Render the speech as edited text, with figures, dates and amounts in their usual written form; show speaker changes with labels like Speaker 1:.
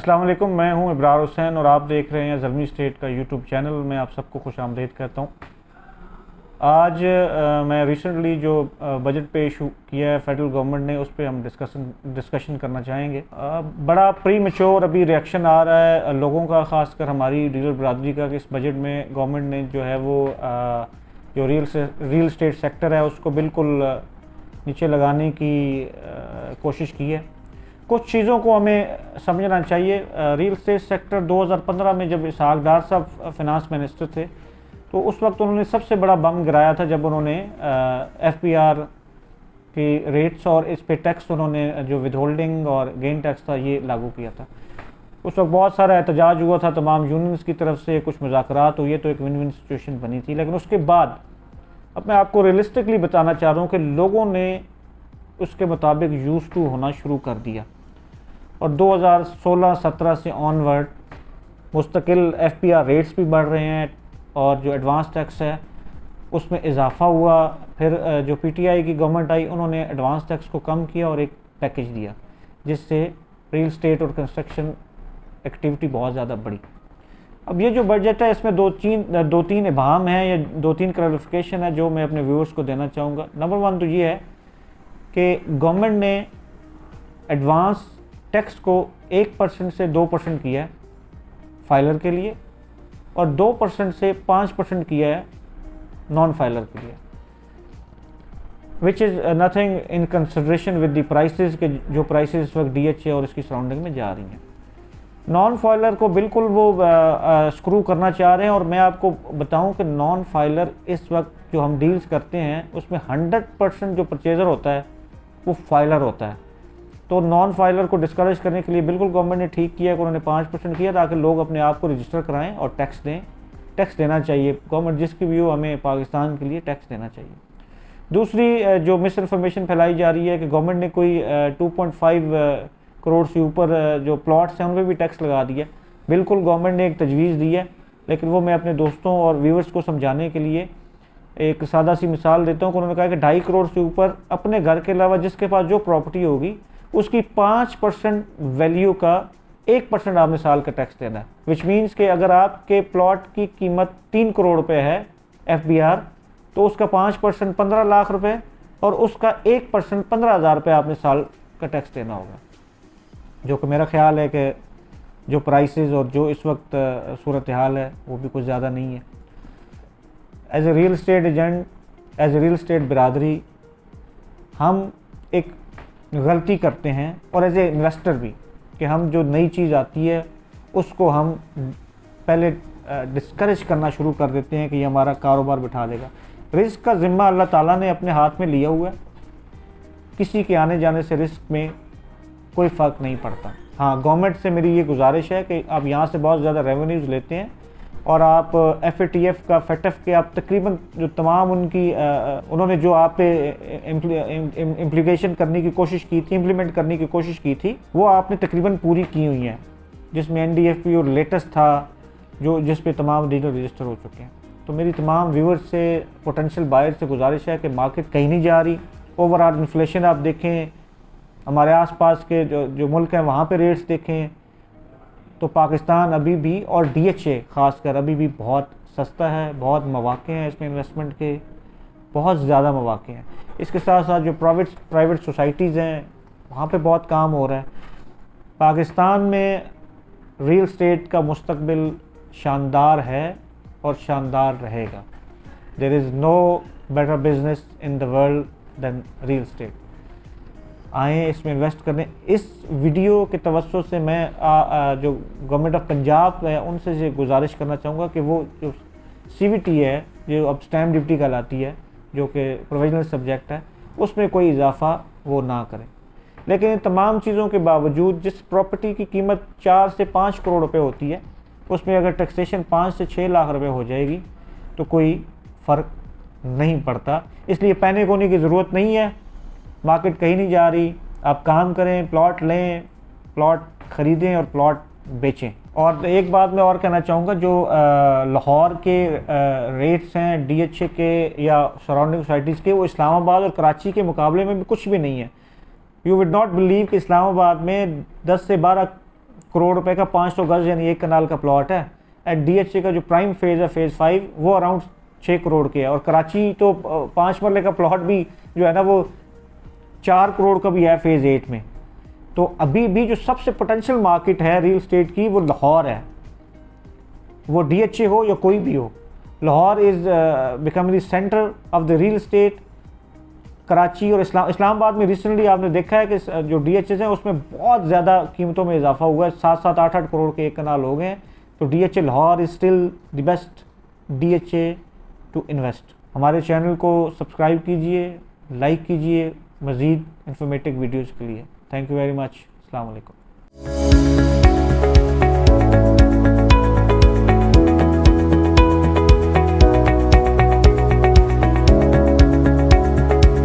Speaker 1: अस्सलाम वालेकुम, मैं हूं इब्रार हुसैन और आप देख रहे हैं ज़ल्मी स्टेट का यूट्यूब चैनल। मैं आप सबको खुशामदीद करता हूं। आज मैं रिसेंटली जो बजट पेश किया है फेडरल गवर्नमेंट ने, उस पर हम डिस्कशन करना चाहेंगे। बड़ा प्री मैच्योर अभी रिएक्शन आ रहा है लोगों का, ख़ासकर हमारी डीलर बरादरी का, कि इस बजट में गवर्नमेंट ने जो है वो जो रियल स्टेट सेक्टर है उसको बिल्कुल नीचे लगाने की कोशिश की है। कुछ चीज़ों को हमें समझना चाहिए। रियल स्टेट सेक्टर 2015 में जब इसहाक डार साहब फाइनेंस मिनिस्टर थे तो उस वक्त उन्होंने सबसे बड़ा बम गिराया था जब उन्होंने FBR के रेट्स और इस पे टैक्स, उन्होंने जो विदहोल्डिंग और गेन टैक्स था ये लागू किया था। उस वक्त बहुत सारा एहतजाज हुआ था तमाम यूनियंस की तरफ से, कुछ मुज़ाकरात हुए तो एक विन विन सिचुएशन बनी थी। लेकिन उसके बाद अब मैं आपको रियलिस्टिकली बताना चाह रहा हूँ कि लोगों ने उसके मुताबिक यूज़ टू होना शुरू कर दिया और 2016-17 से ऑनवर्ड मुस्तकिल FBR रेट्स भी बढ़ रहे हैं और जो एडवांस टैक्स है उसमें इजाफा हुआ। फिर जो PTI की गवर्नमेंट आई, उन्होंने एडवांस टैक्स को कम किया और एक पैकेज दिया जिससे रियल स्टेट और कंस्ट्रक्शन एक्टिविटी बहुत ज़्यादा बढ़ी। अब ये जो बजट है इसमें दो तीन इबाहम हैं या 2-3 क्लैरिफिकेशन है जो मैं अपने व्यूअर्स को देना चाहूँगा। नंबर 1 तो ये है कि गवर्नमेंट ने एडवांस टैक्स को 1% से 2% किया है फाइलर के लिए और 2% से 5% किया है नॉन फाइलर के लिए, which is nothing in consideration with the prices के जो प्राइसेस इस वक्त DHA और इसकी सराउंडिंग में जा रही हैं। नॉन फाइलर को बिल्कुल वो स्क्रू करना चाह रहे हैं और मैं आपको बताऊं कि नॉन फाइलर इस वक्त जो हम डील्स करते हैं उसमें 100% जो परचेज़र होता है वो फाइलर होता है। तो नॉन फाइलर को डिस्करेज करने के लिए बिल्कुल गवर्नमेंट ने ठीक किया कि उन्होंने 5% किया ताकि लोग अपने आप को रजिस्टर कराएं और टैक्स दें। टैक्स देना चाहिए गवर्नमेंट, जिसकी भी हो, हमें पाकिस्तान के लिए टैक्स देना चाहिए। दूसरी जो मिस इन्फॉर्मेशन फैलाई जा रही है कि गवर्नमेंट ने कोई 2.5 करोड़ से ऊपर जो प्लॉट्स हैं उन पर भी टैक्स लगा दिया। बिल्कुल गवर्नमेंट ने एक तजवीज़ दी है, लेकिन वो मैं अपने दोस्तों और व्यूअर्स को समझाने के लिए एक सादा सी मिसाल देता हूँ कि उन्होंने कहा कि 2.5 करोड़ से ऊपर अपने घर के अलावा जिसके पास जो प्रॉपर्टी होगी उसकी 5% वैल्यू का 1% आपने साल का टैक्स देना है। विच मीन्स कि अगर आपके प्लॉट की कीमत 3 करोड़ रुपए है FBR, तो उसका 5% 15 लाख रुपए और उसका 1% 15,000 रुपये आपने साल का टैक्स देना होगा, जो कि मेरा ख्याल है कि जो प्राइसेस और जो इस वक्त सूरत हाल है वो भी कुछ ज़्यादा नहीं है। As a real estate agent, as a real estate बिरादरी, हम एक गलती करते हैं और एज ए इन्वेस्टर भी कि हम जो नई चीज़ आती है उसको हम पहले डिस्करेज करना शुरू कर देते हैं कि ये हमारा कारोबार बिठा देगा। रिस्क का ज़िम्मा अल्लाह ताला ने अपने हाथ में लिया हुआ है, किसी के आने जाने से रिस्क में कोई फ़र्क नहीं पड़ता। हाँ, गवर्नमेंट से मेरी ये गुजारिश है कि आप यहाँ से बहुत ज़्यादा रेवेन्यूज़ लेते हैं और आप FATF का FATF के आप तकरीबन जो तमाम उनकी उन्होंने जो आप पे इम्प्लीकेशन करने की कोशिश की थी, इम्प्लीमेंट करने की कोशिश की थी, वो आपने तकरीबन पूरी की हुई हैं, जिसमें NDFP और लेटेस्ट था जो जिस पे तमाम डीलर रजिस्टर हो चुके हैं। तो मेरी तमाम व्यूअर्स से, पोटेंशियल बायर से गुजारिश है कि मार्केट कहीं नहीं जा रही। ओवरऑल इन्फ्लेशन आप देखें, हमारे आसपास के जो मुल्क हैं वहाँ पे रेट्स देखें तो पाकिस्तान अभी भी, और DHA ख़ासकर, अभी भी बहुत सस्ता है। बहुत मौक़े हैं इसमें इन्वेस्टमेंट के, बहुत ज़्यादा मौक़े हैं। इसके साथ साथ जो प्राइवेट सोसाइटीज़ हैं वहाँ पे बहुत काम हो रहा है। पाकिस्तान में रियल स्टेट का मुस्तकबिल शानदार है और शानदार रहेगा। There is no better business in the world than real estate. आएँ इसमें इन्वेस्ट करने। इस वीडियो के तवज्जो से मैं जो गवर्नमेंट ऑफ पंजाब है उनसे ये गुजारिश करना चाहूँगा कि वो जो CVT है, जो अब स्टैम्प ड्यूटी कहलाती है, जो कि प्रोविजनल सब्जेक्ट है, उसमें कोई इजाफा वो ना करें। लेकिन इन तमाम चीज़ों के बावजूद जिस प्रॉपर्टी की कीमत 4 से 5 करोड़ रुपए होती है उसमें अगर टैक्सेशन 5 से 6 लाख रुपए हो जाएगी तो कोई फ़र्क नहीं पड़ता। इसलिए पैनिक होने की ज़रूरत नहीं है। मार्केट कहीं नहीं जा रही। आप काम करें, प्लॉट लें, प्लॉट ख़रीदें और प्लॉट बेचें। और एक बात मैं और कहना चाहूँगा, जो लाहौर के रेट्स हैं DHA के या सराउंडिंग सोसाइटीज़ के, वो इस्लामाबाद और कराची के मुकाबले में भी कुछ भी नहीं है। यू वुड नॉट बिलीव कि इस्लामाबाद में 10 से 12 करोड़ रुपए का 500 गज यानी 1 कनाल का प्लॉट है। एंड DHA का जो प्राइम फेज़ है फेज़ 5 वो अराउंड 6 करोड़ के है। और कराची तो 5 मरले का प्लॉट भी जो है ना वो 4 करोड़ का भी है फेज़ 8 में। तो अभी भी जो सबसे पोटेंशियल मार्केट है रियल स्टेट की वो लाहौर है, वो DHA हो या कोई भी हो। Lahore is becoming the centre of the real estate. Karachi और इस्लामाबाद में रिसेंटली आपने देखा है कि जो DHA हैं उसमें बहुत ज़्यादा कीमतों में इजाफा हुआ है, 7-7, 8-8 करोड़ के 1 कनाल हो गए हैं। तो DHA Lahore is still the best DHA to invest. हमारे चैनल को सब्सक्राइब कीजिए, लाइक कीजिए मज़ीद इंफॉर्मेटिव वीडियोज़ के लिए। Thank you very much. अस्सलाम वालेकुम।